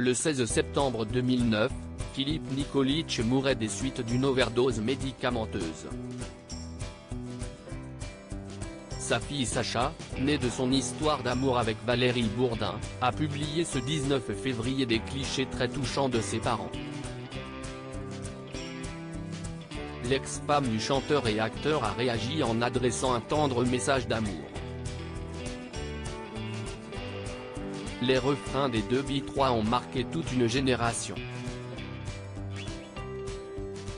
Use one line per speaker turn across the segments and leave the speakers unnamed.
Le 16 septembre 2009, Philippe Nikolić mourait des suites d'une overdose médicamenteuse. Sa fille Sacha, née de son histoire d'amour avec Valérie Bourdin, a publié ce 19 février des clichés très touchants de ses parents. L'ex-femme du chanteur et acteur a réagi en adressant un tendre message d'amour. Les refrains des 2B3 ont marqué toute une génération.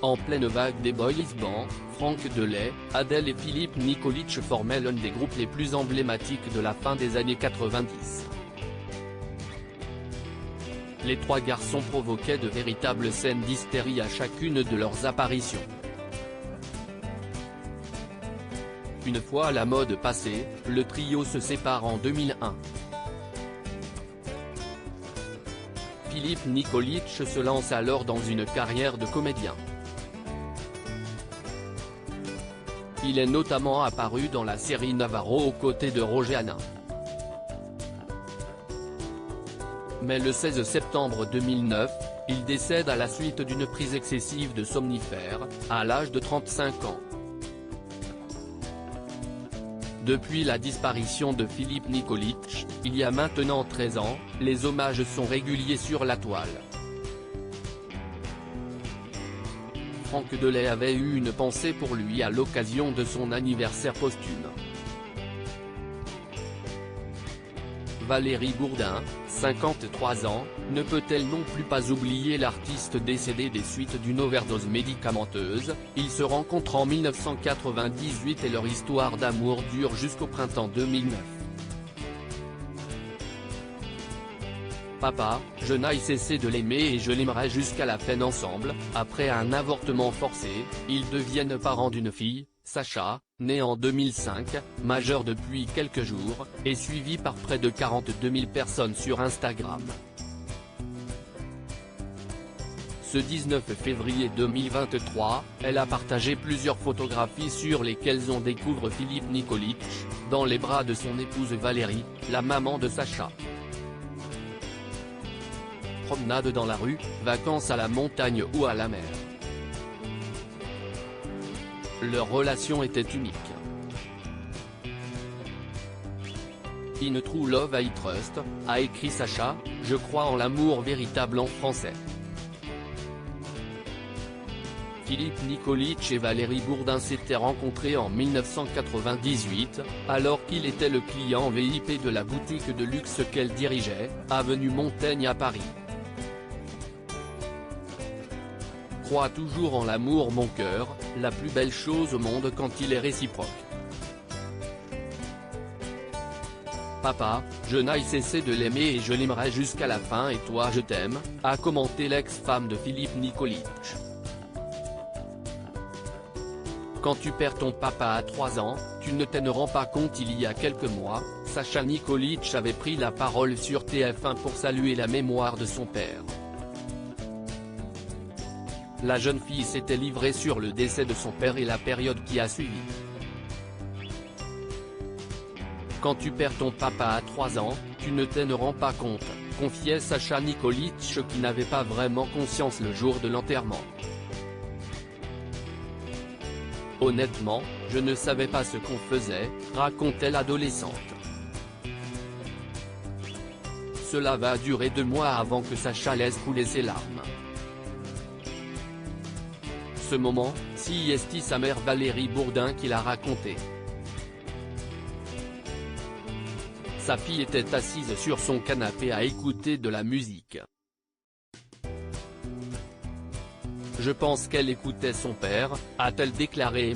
En pleine vague des boys bands, Franck Delay, Adèle et Philippe Nikolić formaient l'un des groupes les plus emblématiques de la fin des années 90. Les trois garçons provoquaient de véritables scènes d'hystérie à chacune de leurs apparitions. Une fois la mode passée, le trio se sépare en 2001. Philippe Nikolić se lance alors dans une carrière de comédien. Il est notamment apparu dans la série Navarro aux côtés de Roger Hanin. Mais le 16 septembre 2009, il décède à la suite d'une prise excessive de somnifères, à l'âge de 35 ans. Depuis la disparition de Philippe Nikolić, il y a maintenant 13 ans, les hommages sont réguliers sur la toile. Franck Delay avait eu une pensée pour lui à l'occasion de son anniversaire posthume. Valérie Bourdin, 53 ans, ne peut-elle non plus pas oublier l'artiste décédé des suites d'une overdose médicamenteuse. Ils se rencontrent en 1998 et leur histoire d'amour dure jusqu'au printemps 2009. Papa, je n'ai cessé de l'aimer et je l'aimerai jusqu'à la fin ensemble. Après un avortement forcé, ils deviennent parents d'une fille, Sacha, née en 2005, majeure depuis quelques jours, et suivie par près de 42 000 personnes sur Instagram. Ce 19 février 2023, elle a partagé plusieurs photographies sur lesquelles on découvre Philippe Nikolić, dans les bras de son épouse Valérie, la maman de Sacha. Promenade dans la rue, vacances à la montagne ou à la mer. Leur relation était unique. In True Love I Trust, a écrit Sacha, je crois en l'amour véritable en français. Philippe Nikolić et Valérie Bourdin s'étaient rencontrés en 1998, alors qu'il était le client VIP de la boutique de luxe qu'elle dirigeait, avenue Montaigne à Paris. Crois toujours en l'amour mon cœur, la plus belle chose au monde quand il est réciproque. Papa, je n'ai cessé de l'aimer et je l'aimerai jusqu'à la fin et toi je t'aime, a commenté l'ex-femme de Philippe Nikolić. Quand tu perds ton papa à 3 ans, tu ne t'en rends pas compte. Il y a quelques mois, Sacha Nikolić avait pris la parole sur TF1 pour saluer la mémoire de son père. La jeune fille s'était livrée sur le décès de son père et la période qui a suivi. Quand tu perds ton papa à 3 ans, tu ne t'en rends pas compte, confiait Sacha Nikolić qui n'avait pas vraiment conscience le jour de l'enterrement. Honnêtement, je ne savais pas ce qu'on faisait, racontait l'adolescente. Cela va durer 2 mois avant que Sacha laisse couler ses larmes. Ce moment, c'est sa mère Valérie Bourdin qui l'a raconté. Sa fille était assise sur son canapé à écouter de la musique. Je pense qu'elle écoutait son père, a-t-elle déclaré.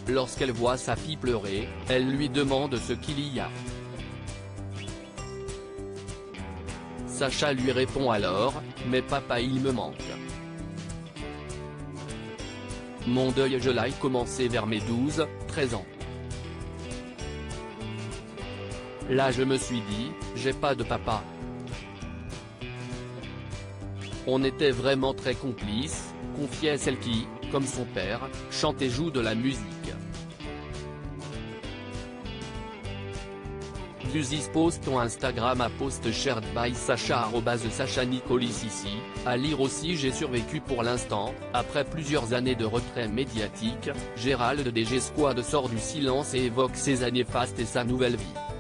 Lorsqu'elle voit sa fille pleurer, elle lui demande ce qu'il y a. Sacha lui répond alors, mais papa il me manque. Mon deuil je l'ai commencé vers mes 12-13 ans. Là je me suis dit, j'ai pas de papa. On était vraiment très complices, confiait celle qui, comme son père, chante et joue de la musique. This post on Instagram a post shared by Sacha @Sacha Nicolis ici, à lire aussi. J'ai survécu pour l'instant, après plusieurs années de retrait médiatique, Gérald DG Squad sort du silence et évoque ses années fastes et sa nouvelle vie.